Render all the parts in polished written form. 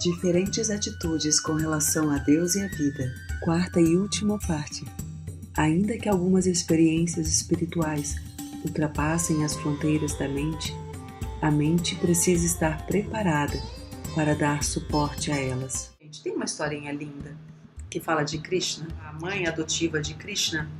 Diferentes atitudes com relação a Deus e a vida. Quarta e última parte. Ainda que algumas experiências espirituais ultrapassem as fronteiras da mente, a mente precisa estar preparada para dar suporte a elas. Tem uma historinha linda que fala de Krishna, a mãe adotiva de Krishna,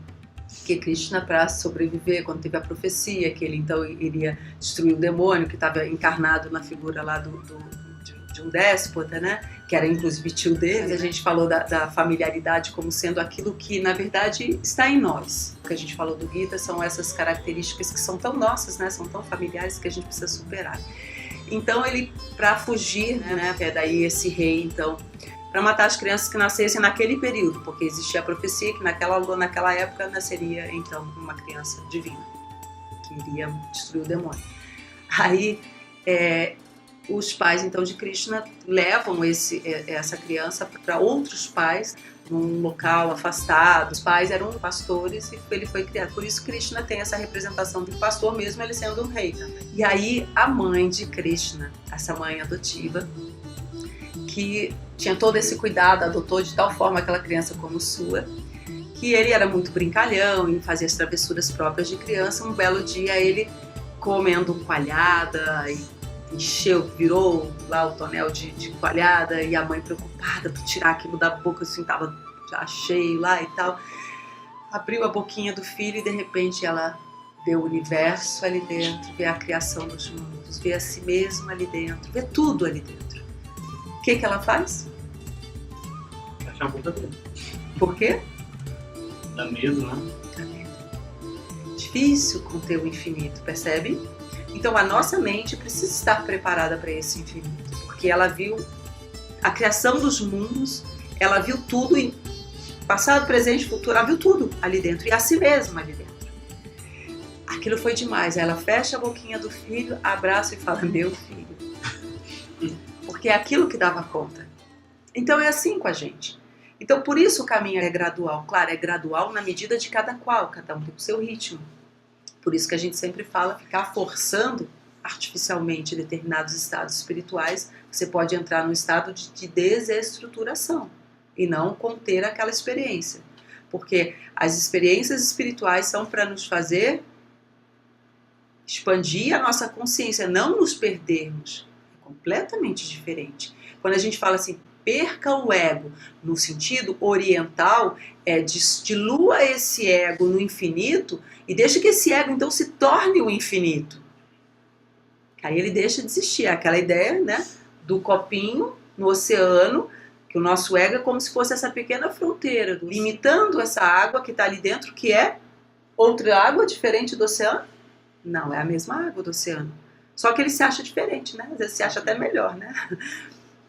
que Krishna, para sobreviver, quando teve a profecia que ele então iria destruir o demônio que estava encarnado na figura lá de um déspota, né? Que era inclusive tio dele. A gente falou da familiaridade como sendo aquilo que na verdade está em nós. O que a gente falou do Gita são essas características que são tão nossas, né? São tão familiares que a gente precisa superar. Então ele, para fugir, né? Que é daí esse rei, então, para matar as crianças que nascessem naquele período, porque existia a profecia que naquela época nasceria então uma criança divina que iria destruir o demônio. Aí os pais então de Krishna levam essa criança para outros pais num local afastado. Os pais eram pastores e ele foi criado. Por isso Krishna tem essa representação de um pastor, mesmo ele sendo um rei também. E aí a mãe de Krishna, essa mãe adotiva, que tinha todo esse cuidado, adotou de tal forma aquela criança como sua, que ele era muito brincalhão e fazia as travessuras próprias de criança. Um belo dia ele comendo coalhada e virou lá o tonel de coalhada, e a mãe preocupada por tirar aquilo da boca, assim, tava já cheio lá e tal, abriu a boquinha do filho e de repente ela vê o universo ali dentro, vê a criação dos mundos, vê a si mesma ali dentro, vê tudo ali dentro. O que ela faz? Fecha a boca dele. Por quê? Dá medo, né? Dá medo. Difícil conter o infinito, percebe? Então a nossa mente precisa estar preparada para esse infinito, porque ela viu a criação dos mundos, ela viu tudo, em passado, presente, futuro, ela viu tudo ali dentro, e a si mesma ali dentro. Aquilo foi demais, ela fecha a boquinha do filho, abraça e fala, meu filho, porque é aquilo que dava conta. Então é assim com a gente. Então por isso o caminho é gradual, claro, é gradual na medida de cada qual, cada um tem o seu ritmo. Por isso que a gente sempre fala, ficar forçando artificialmente determinados estados espirituais, você pode entrar num estado de desestruturação e não conter aquela experiência. Porque as experiências espirituais são para nos fazer expandir a nossa consciência, não nos perdermos. É completamente diferente. Quando a gente fala assim, perca o ego, no sentido oriental, dilua esse ego no infinito e deixa que esse ego então se torne o infinito. Aí ele deixa de existir. Aquela ideia, né, do copinho no oceano, que o nosso ego é como se fosse essa pequena fronteira, limitando essa água que está ali dentro, que é outra água diferente do oceano. Não, é a mesma água do oceano. Só que ele se acha diferente, né? Às vezes se acha até melhor, né?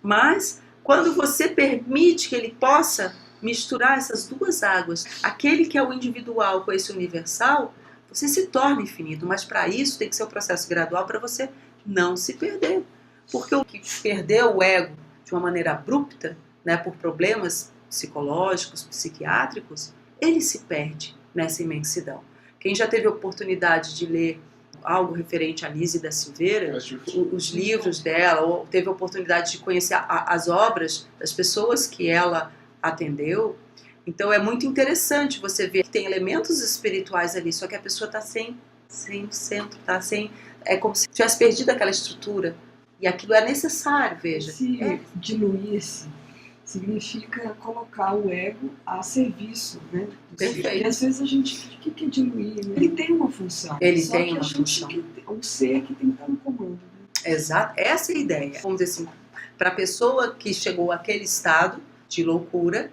Mas quando você permite que ele possa misturar essas duas águas, aquele que é o individual com esse universal, você se torna infinito. Mas para isso tem que ser um processo gradual para você não se perder. Porque o que perdeu o ego de uma maneira abrupta, né, por problemas psicológicos, psiquiátricos, ele se perde nessa imensidão. Quem já teve a oportunidade de ler algo referente a Lise da Silveira, os livros dela, ou teve a oportunidade de conhecer as obras das pessoas que ela atendeu, então é muito interessante você ver que tem elementos espirituais ali, só que a pessoa está sem centro, é como se tivesse perdido aquela estrutura, e aquilo é necessário, veja. Diluir-se significa colocar o ego a serviço, né? Perfeito. E às vezes a gente, o que é diluir? Né? Ele tem uma função. Ele só tem que uma função. O ser que tem que estar no comando. Né? Exato, essa é a ideia. Vamos dizer assim, para a pessoa que chegou àquele estado de loucura,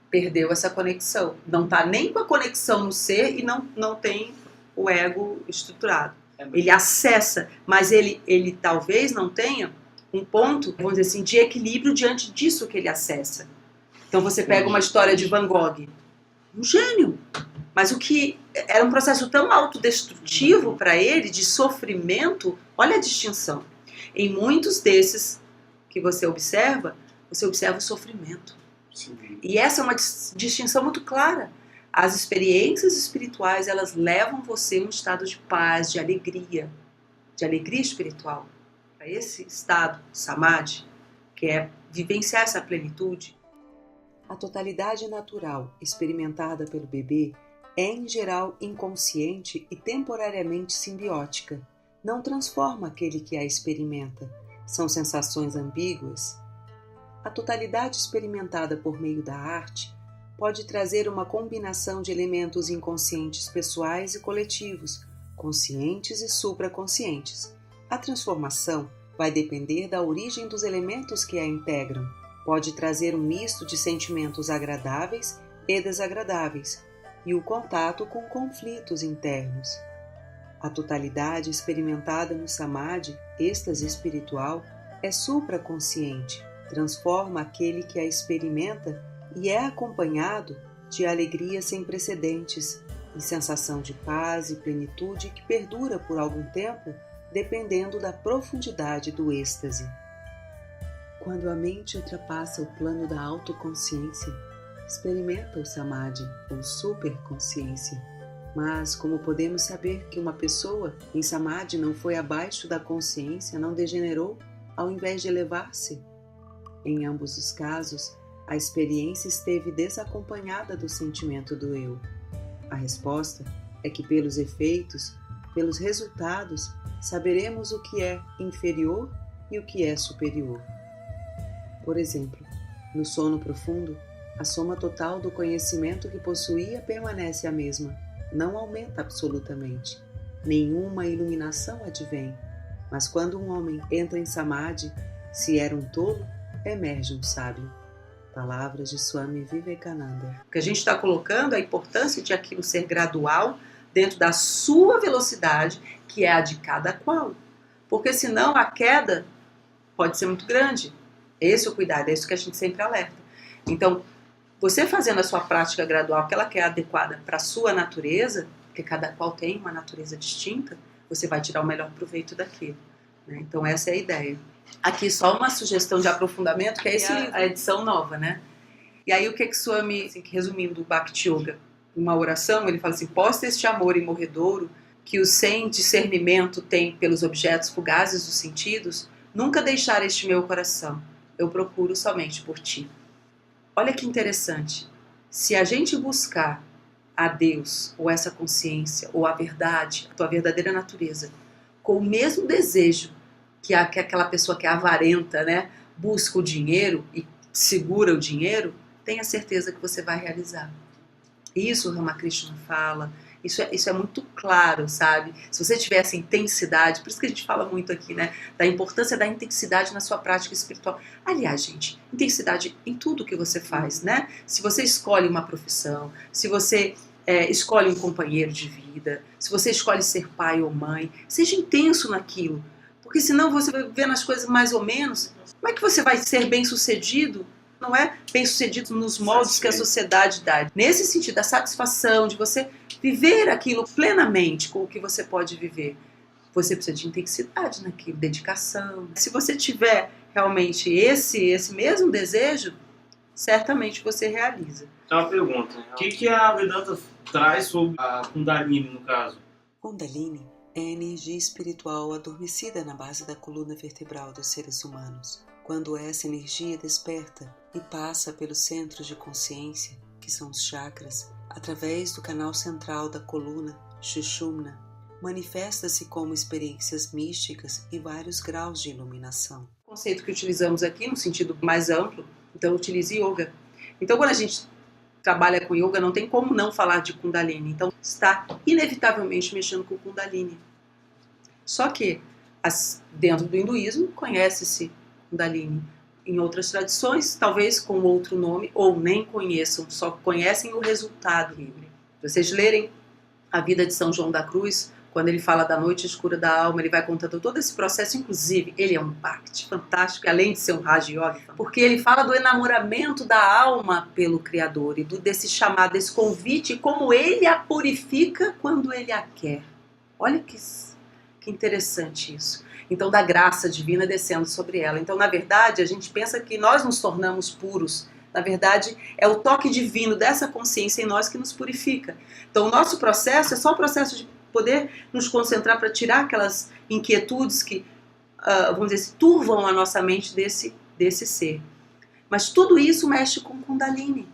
perdeu essa conexão. Não está nem com a conexão no ser e não tem o ego estruturado. Ele acessa, mas ele talvez não tenha um ponto, vamos dizer assim, de equilíbrio diante disso que ele acessa. Então você pega uma história de Van Gogh, um gênio, mas o que era um processo tão autodestrutivo para ele, de sofrimento, olha a distinção. Em muitos desses que você observa o sofrimento. Sim. E essa é uma distinção muito clara. As experiências espirituais, elas levam você a um estado de paz, de alegria espiritual. Para esse estado, samadhi, que é vivenciar essa plenitude. A totalidade natural experimentada pelo bebê é, em geral, inconsciente e temporariamente simbiótica. Não transforma aquele que a experimenta. São sensações ambíguas. A totalidade experimentada por meio da arte pode trazer uma combinação de elementos inconscientes pessoais e coletivos, conscientes e supraconscientes. A transformação vai depender da origem dos elementos que a integram. Pode trazer um misto de sentimentos agradáveis e desagradáveis, e o contato com conflitos internos. A totalidade experimentada no Samadhi, êxtase espiritual, é supraconsciente, transforma aquele que a experimenta e é acompanhado de alegria sem precedentes e sensação de paz e plenitude que perdura por algum tempo, dependendo da profundidade do êxtase. Quando a mente ultrapassa o plano da autoconsciência, experimenta o Samadhi ou superconsciência. Mas como podemos saber que uma pessoa em Samadhi não foi abaixo da consciência, não degenerou, ao invés de elevar-se? Em ambos os casos, a experiência esteve desacompanhada do sentimento do eu. A resposta é que pelos efeitos, pelos resultados, saberemos o que é inferior e o que é superior. Por exemplo, no sono profundo, a soma total do conhecimento que possuía permanece a mesma, não aumenta absolutamente. Nenhuma iluminação advém, mas quando um homem entra em Samadhi, se era um tolo, emerge um sábio. Palavras de Swami Vivekananda. O que a gente está colocando é a importância de aquilo ser gradual dentro da sua velocidade, que é a de cada qual. Porque senão a queda pode ser muito grande. Esse é o cuidado, é isso que a gente sempre alerta. Então, você fazendo a sua prática gradual, aquela que é adequada para a sua natureza, porque cada qual tem uma natureza distinta, você vai tirar o melhor proveito daquilo. Né? Então essa é a ideia. Aqui só uma sugestão de aprofundamento, que é esse livro, a edição nova, né? E aí o que Swami, assim, resumindo o Bhakti Yoga, uma oração, ele fala assim: posta este amor imorredouro que o sem discernimento tem pelos objetos fugazes dos sentidos, nunca deixar este meu coração, eu procuro somente por ti. Olha que interessante, se a gente buscar a Deus, ou essa consciência, ou a verdade, a tua verdadeira natureza, com o mesmo desejo que aquela pessoa que é avarenta, né, busca o dinheiro e segura o dinheiro, tenha certeza que você vai realizar. Isso o Ramakrishna fala, isso é muito claro, sabe? Se você tiver essa intensidade, por isso que a gente fala muito aqui, né, da importância da intensidade na sua prática espiritual. Aliás, gente, intensidade em tudo que você faz, né? Se você escolhe uma profissão, se você escolhe um companheiro de vida, se você escolhe ser pai ou mãe, seja intenso naquilo, porque senão você vai vendo as coisas mais ou menos. Como é que você vai ser bem-sucedido? Não é bem-sucedido nos moldes que a sociedade dá. Nesse sentido, a satisfação de você viver aquilo plenamente com o que você pode viver. Você precisa de intensidade naquilo, dedicação. Se você tiver realmente esse mesmo desejo, certamente você realiza. Então, uma pergunta: o que a Vedanta traz sobre a Kundalini, no caso? Kundalini é a energia espiritual adormecida na base da coluna vertebral dos seres humanos. Quando essa energia desperta e passa pelos centros de consciência, que são os chakras, através do canal central da coluna, Sushumna, manifesta-se como experiências místicas e vários graus de iluminação. O conceito que utilizamos aqui, no sentido mais amplo, então utilize yoga. Então, quando a gente trabalha com yoga, não tem como não falar de Kundalini. Então, está inevitavelmente mexendo com Kundalini. Só que, dentro do hinduísmo, conhece-se Kundalini. Em outras tradições, talvez com outro nome, ou nem conheçam, só conhecem o resultado. Se vocês lerem a vida de São João da Cruz, quando ele fala da noite escura da alma, ele vai contando todo esse processo. Inclusive, ele é um bhakti fantástico, além de ser um Raja Yoga, porque ele fala do enamoramento da alma pelo Criador e desse chamado, desse convite, e como ele a purifica quando ele a quer. Olha que interessante isso. Então, da graça divina descendo sobre ela. Então, na verdade, a gente pensa que nós nos tornamos puros. Na verdade, é o toque divino dessa consciência em nós que nos purifica. Então, o nosso processo é só o processo de poder nos concentrar para tirar aquelas inquietudes que, vamos dizer, turvam a nossa mente desse ser. Mas tudo isso mexe com Kundalini.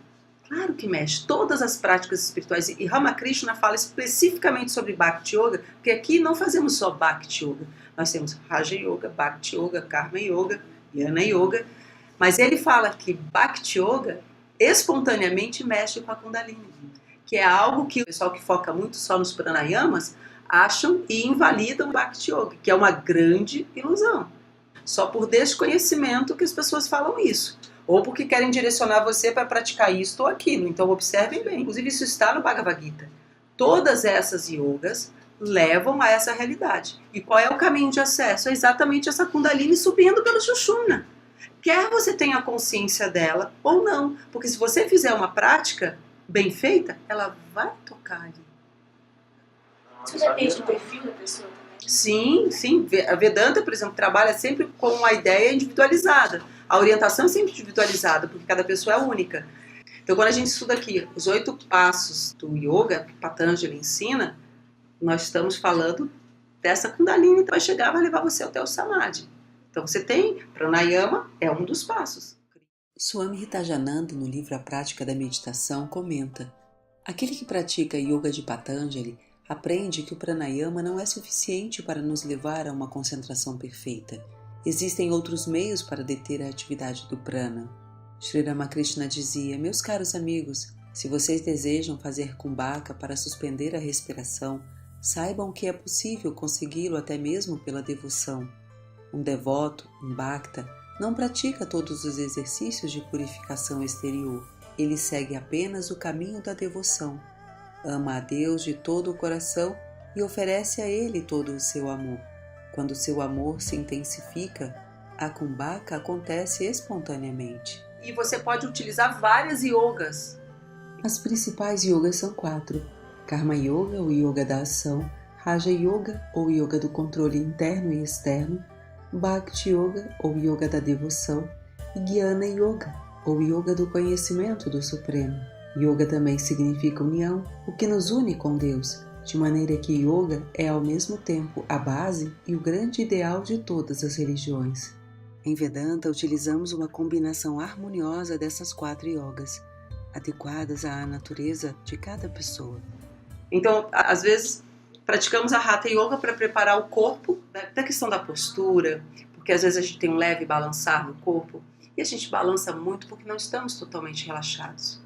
Claro que mexe. Todas as práticas espirituais. E Ramakrishna fala especificamente sobre Bhakti Yoga, porque aqui não fazemos só Bhakti Yoga. Nós temos Raja Yoga, Bhakti Yoga, Karma Yoga, Jnana Yoga. Mas ele fala que Bhakti Yoga espontaneamente mexe com a Kundalini, que é algo que o pessoal que foca muito só nos pranayamas acham e invalidam o Bhakti Yoga, que é uma grande ilusão. Só por desconhecimento que as pessoas falam isso. Ou porque querem direcionar você para praticar isto ou aquilo. Então observem bem. Inclusive isso está no Bhagavad Gita. Todas essas yogas levam a essa realidade. E qual é o caminho de acesso? É exatamente essa Kundalini subindo pelo Sushumna. Quer você tenha consciência dela ou não. Porque se você fizer uma prática bem feita, ela vai tocar ali. Isso depende do perfil da pessoa também? Sim, sim. A Vedanta, por exemplo, trabalha sempre com a ideia individualizada. A orientação é sempre individualizada, porque cada pessoa é única. Então, quando a gente estuda aqui os 8 passos do yoga, que Patanjali ensina, nós estamos falando dessa Kundalini que vai chegar, vai levar você até o Samadhi. Então, você tem Pranayama, é um dos passos. Swami Ritajananda, no livro A Prática da Meditação, comenta: aquele que pratica yoga de Patanjali aprende que o pranayama não é suficiente para nos levar a uma concentração perfeita. Existem outros meios para deter a atividade do prana. Sri Ramakrishna dizia: meus caros amigos, se vocês desejam fazer kumbhaka para suspender a respiração, saibam que é possível consegui-lo até mesmo pela devoção. Um devoto, um bhakta, não pratica todos os exercícios de purificação exterior. Ele segue apenas o caminho da devoção. Ama a Deus de todo o coração e oferece a Ele todo o seu amor. Quando seu amor se intensifica, a kumbhaka acontece espontaneamente. E você pode utilizar várias yogas. As principais yogas são 4. Karma Yoga, ou yoga da ação, Raja Yoga, ou yoga do controle interno e externo, Bhakti Yoga, ou yoga da devoção, e Jnana Yoga, ou yoga do conhecimento do Supremo. Yoga também significa união, o que nos une com Deus, de maneira que yoga é ao mesmo tempo a base e o grande ideal de todas as religiões. Em Vedanta, utilizamos uma combinação harmoniosa dessas 4 yogas, adequadas à natureza de cada pessoa. Então, às vezes, praticamos a Hatha Yoga para preparar o corpo, da questão da postura, porque às vezes a gente tem um leve balançar no corpo, e a gente balança muito porque não estamos totalmente relaxados.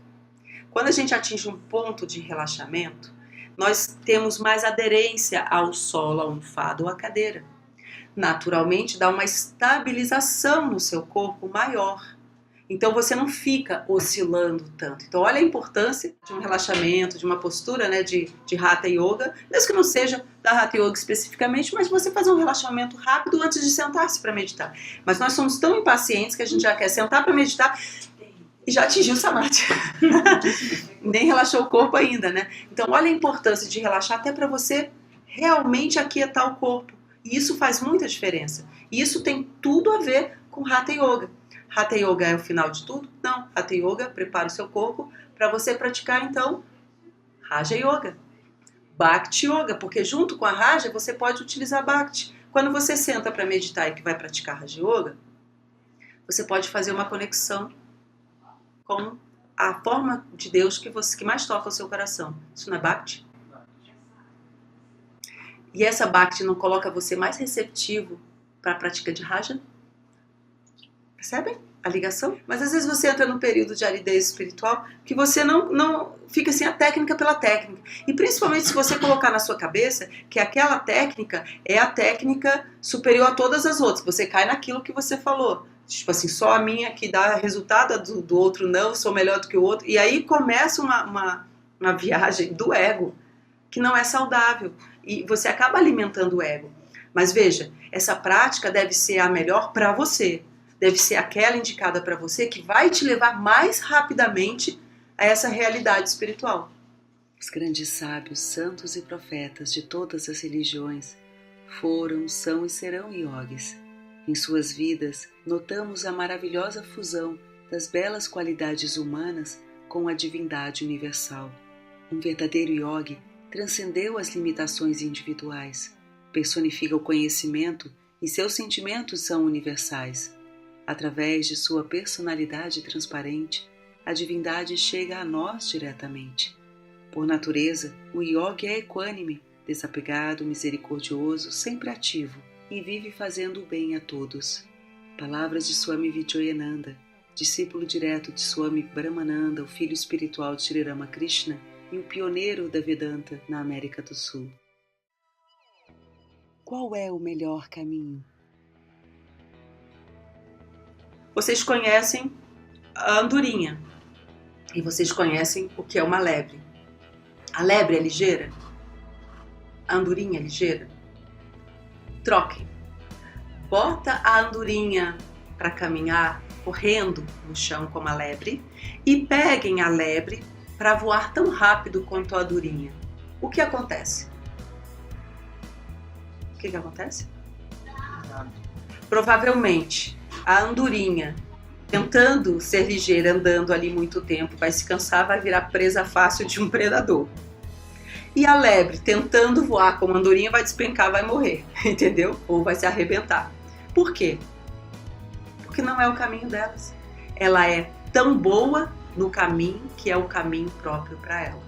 Quando a gente atinge um ponto de relaxamento, nós temos mais aderência ao solo, ao almofada ou à cadeira. Naturalmente, dá uma estabilização no seu corpo maior. Então, você não fica oscilando tanto. Então, olha a importância de um relaxamento, de uma postura, né, de Hatha Yoga, mesmo que não seja da Hatha Yoga especificamente, mas você fazer um relaxamento rápido antes de sentar-se para meditar. Mas nós somos tão impacientes que a gente já quer sentar para meditar e já atingiu o Samadhi. Nem relaxou o corpo ainda, né? Então, olha a importância de relaxar até para você realmente aquietar o corpo. E isso faz muita diferença. E isso tem tudo a ver com Hatha Yoga. Hatha Yoga é o final de tudo? Não. Hatha Yoga prepara o seu corpo para você praticar, então, Raja Yoga. Bhakti Yoga, porque junto com a Raja você pode utilizar Bhakti. Quando você senta para meditar e que vai praticar Raja Yoga, você pode fazer uma conexão com a forma de Deus que mais toca o seu coração. Isso não é Bhakti? E essa Bhakti não coloca você mais receptivo para a prática de Raja? Percebem a ligação? Mas às vezes você entra num período de aridez espiritual que você não fica assim a técnica pela técnica. E principalmente se você colocar na sua cabeça que aquela técnica é a técnica superior a todas as outras. Você cai naquilo que você falou. Tipo assim, só a minha que dá resultado, do outro não, sou melhor do que o outro. E aí começa uma viagem do ego que não é saudável. E você acaba alimentando o ego. Mas veja, essa prática deve ser a melhor para você. Deve ser aquela indicada para você que vai te levar mais rapidamente a essa realidade espiritual. Os grandes sábios, santos e profetas de todas as religiões foram, são e serão yogis. Em suas vidas, notamos a maravilhosa fusão das belas qualidades humanas com a divindade universal. Um verdadeiro yogi transcendeu as limitações individuais, personifica o conhecimento e seus sentimentos são universais. Através de sua personalidade transparente, a divindade chega a nós diretamente. Por natureza, o yogi é equânime, desapegado, misericordioso, sempre ativo e vive fazendo o bem a todos. Palavras de Swami Vijayananda, discípulo direto de Swami Brahmananda, o filho espiritual de Sri Ramakrishna e o pioneiro da Vedanta na América do Sul. Qual é o melhor caminho? Vocês conhecem a andorinha e vocês conhecem o que é uma lebre. A lebre é ligeira? A andorinha é ligeira? Troquem. Bota a andorinha para caminhar correndo no chão como a lebre e peguem a lebre para voar tão rápido quanto a andorinha. O que acontece? O que acontece? Provavelmente a andorinha, tentando ser ligeira, andando ali muito tempo, vai se cansar, vai virar presa fácil de um predador. E a lebre, tentando voar como andorinha, vai despencar, vai morrer, entendeu? Ou vai se arrebentar. Por quê? Porque não é o caminho delas. Ela é tão boa no caminho que é o caminho próprio para ela.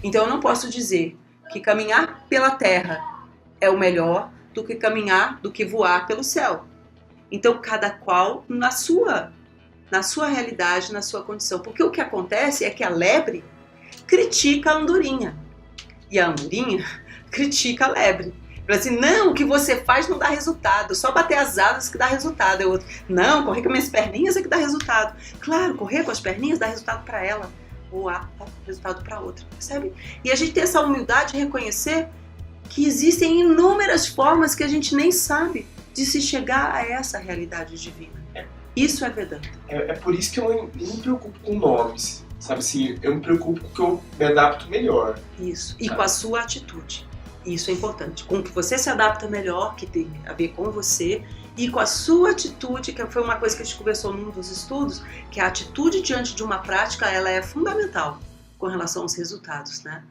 Então eu não posso dizer que caminhar pela terra é o melhor do que voar pelo céu. Então cada qual na sua realidade, na sua condição. Porque o que acontece é que a lebre critica a andorinha. E a andorinha critica a lebre. Fala assim, não, o que você faz não dá resultado, só bater as asas que dá resultado. Eu, não, correr com minhas perninhas é que dá resultado. Claro, correr com as perninhas dá resultado para ela, ou dá resultado para outra, percebe? E a gente tem essa humildade de reconhecer que existem inúmeras formas que a gente nem sabe de se chegar a essa realidade divina. Isso é Vedanta. É por isso que eu não me preocupo com nomes, sabe assim, eu me preocupo com que eu me adapto melhor. Isso, e com a sua atitude. Isso é importante. Com que você se adapta melhor, que tem a ver com você, e com a sua atitude, que foi uma coisa que a gente conversou num dos estudos, que a atitude diante de uma prática, ela é fundamental com relação aos resultados, né?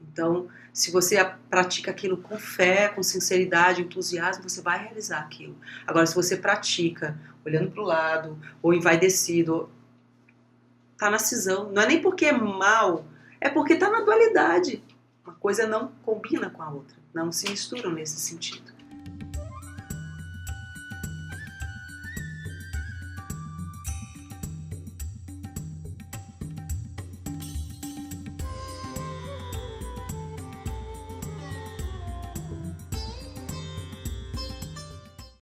Então, se você pratica aquilo com fé, com sinceridade, entusiasmo, você vai realizar aquilo. Agora, se você pratica olhando para o lado, ou envaidecido, tá na cisão. Não é nem porque é mal, é porque tá na dualidade. Uma coisa não combina com a outra, não se misturam nesse sentido.